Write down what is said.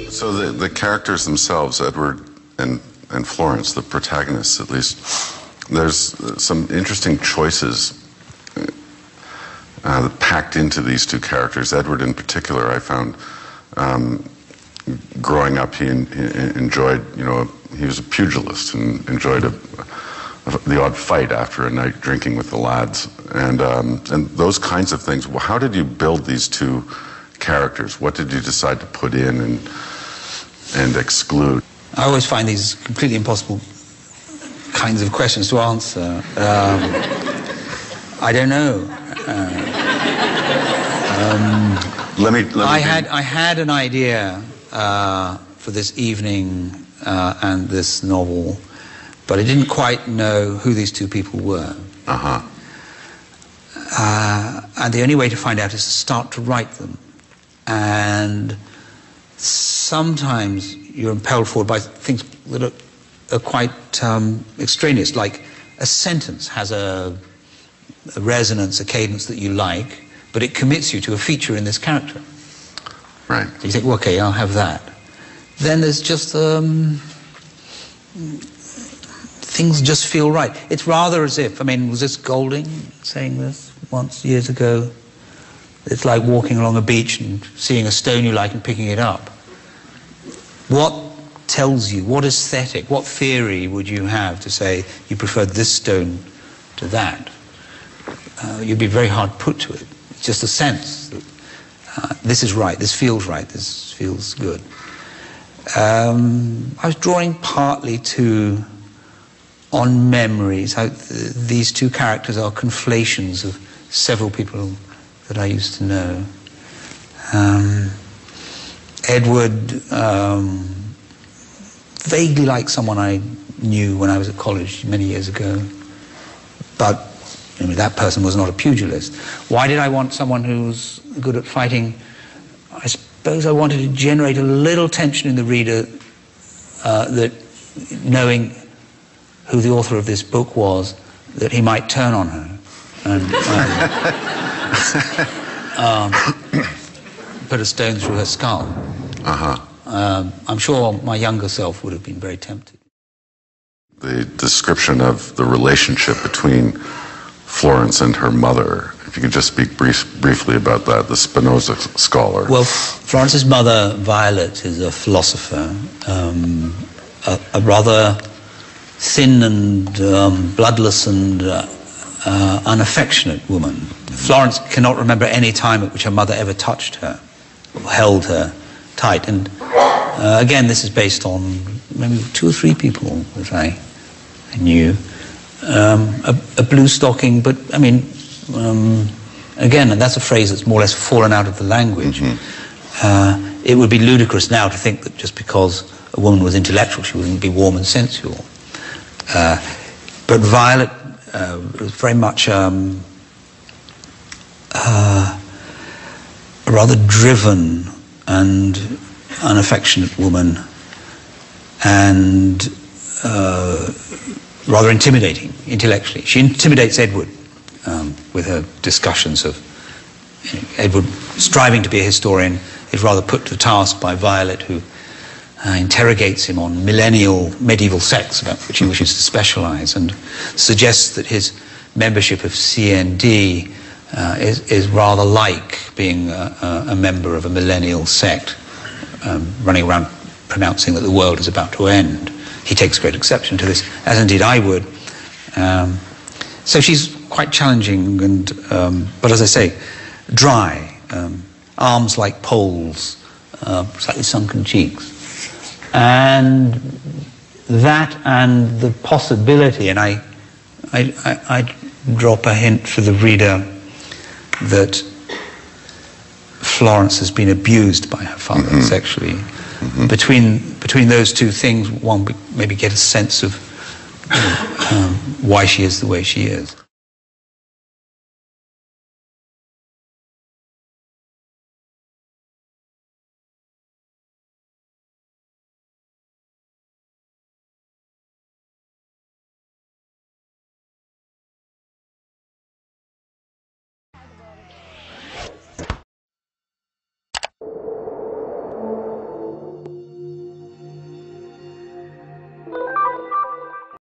So the characters themselves, Edward and Florence, the protagonists at least, there's some interesting choices packed into these two characters. Edward in particular, I found, growing up, he enjoyed, he was a pugilist and enjoyed the odd fight after a night drinking with the lads. And those kinds of things. Well, how did you build these two characters? What did you decide to put in and exclude? I always find these completely impossible kinds of questions to answer. I don't know. I had an idea for this evening and this novel, but I didn't quite know who these two people were. And the only way to find out is to start to write them. And sometimes you're impelled forward by things that are quite extraneous, like a sentence has a resonance, a cadence that you like, but it commits you to a feature in this character. Right. So you think, well, okay, I'll have that. Then there's just things just feel right. It's rather as if, was this Golding saying this once years ago? It's like walking along a beach and seeing a stone you like and picking it up. What tells you, what aesthetic, what theory would you have to say you preferred this stone to that? You'd be very hard put to it. It's just a sense that this is right, this feels good. I was drawing partly on memories, how these two characters are conflations of several people that I used to know. Edward, vaguely like someone I knew when I was at college many years ago, but that person was not a pugilist. Why did I want someone who's good at fighting? I suppose I wanted to generate a little tension in the reader, that knowing who the author of this book was, that he might turn on her and put a stone through her skull. I'm sure my younger self would have been very tempted. The description of the relationship between Florence and her mother, if you could just speak briefly about that, the Spinoza scholar. Well, Florence's mother, Violet, is a philosopher, a rather thin and bloodless and unaffectionate woman. Florence cannot remember any time at which her mother ever touched her or held her tight. And again, this is based on maybe 2 or 3 people that I knew. A blue stocking, but again, and that's a phrase that's more or less fallen out of the language. It would be ludicrous now to think that just because a woman was intellectual, she wouldn't be warm and sensual. But Violet was very much a rather driven and unaffectionate woman, and rather intimidating intellectually. She intimidates Edward with her discussions of Edward striving to be a historian is rather put to task by Violet, who interrogates him on medieval sects about which he wishes to specialize, and suggests that his membership of CND is rather like being a member of a millennial sect, running around pronouncing that the world is about to end. He takes great exception to this, as indeed I would. So she's quite challenging, and but as I say, dry, arms like poles, slightly sunken cheeks. And that and the possibility, and I drop a hint for the reader that Florence has been abused by her father sexually. Between those two things, one maybe get a sense of why she is the way she is.